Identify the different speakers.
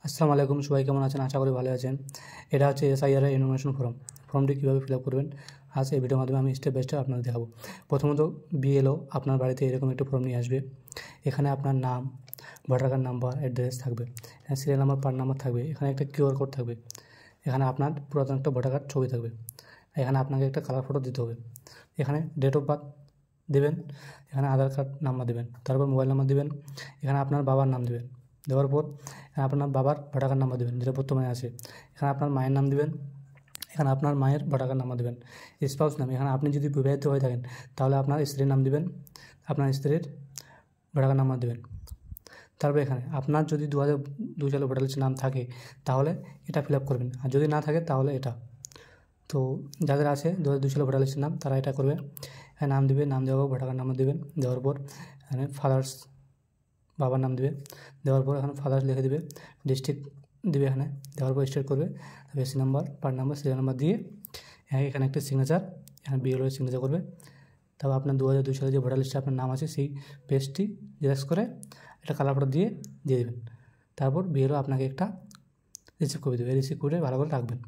Speaker 1: আসসালামু আলাইকুম, সবাই কেমন আছেন? আশা করি ভালো আছেন। এটা হচ্ছে এসআইআর ইনফরমেশন ফর্মটি কীভাবে ফিল আপ করবেন আজ এই ভিডিওর মাধ্যমে আমি স্টেপ বাই স্টেপ আপনাদের দেখাবো। প্রথমত বিএলও আপনার বাড়িতে এরকম একটা ফর্ম নিয়ে আসবে। এখানে আপনার নাম, ভোটার কার্ড নাম্বার, অ্যাড্রেস থাকবে, সিরিয়াল নাম্বার, পার্ট নাম্বার থাকবে, এখানে একটা কিউআর কোড থাকবে, এখানে আপনার পুরাতন একটা ভোটার কার্ড ছবি থাকবে, এখানে আপনাকে একটা কালার ফটো দিতে হবে, এখানে ডেট অফ বার্থ দেবেন, এখানে আধার কার্ড নাম্বার দেবেন, তারপর মোবাইল নাম্বার দেবেন, এখানে আপনার বাবার নাম দেবেন, দেওয়ার পর আপনার বাবার ভোটার কার্ড নাম্বার দেবেন যেটা বর্তমানে আছে, এখানে আপনার মায়ের নাম দেবেন, এখানে আপনার মায়ের ভোটার কার্ড নাম্বার দেবেন, স্পাউস নাম, এখানে আপনি যদি বিবাহিত হয়ে থাকেন তাহলে আপনার স্ত্রীর নাম দেবেন, আপনার স্ত্রীর ভোটার কার্ড নাম্বার দেবেন। তারপর এখানে আপনার যদি 2002 সালে ভোটার লিস্টে নাম থাকে তাহলে এটা ফিল আপ করবেন, আর যদি না থাকে তাহলে এটা। তো যাদের আছে 2002 সালে ভোটার লিস্টের নাম তারা এটা করবে। এখানে নাম দেবে, নাম দেওয়ার পর ভোটার কার্ড নাম্বার দেবেন, দেওয়ার পর এখানে ফাদার্স বাবার নাম দেবে, দেওয়ার পর এখানে ফাদার্স লিখে দেবে, ডিস্ট্রিক্ট দেবে, এখানে দেওয়ার পর স্টেট করবে, AC number, part number, serial number দিয়ে এখানে একটা সিগনেচার, এখানে বিএলও সিগনেচার করবে। তারপর আপনার 2002 সালে যে ভোটার লিস্টে আপনার নাম আছে সেই পেজটি জেরক্স করে একটা কালার ফটো দিয়ে দেবেন। তারপর বিএলও আপনাকে একটা রিসিভ করে দেবে, রিসিভ করে ভালো করে রাখবেন।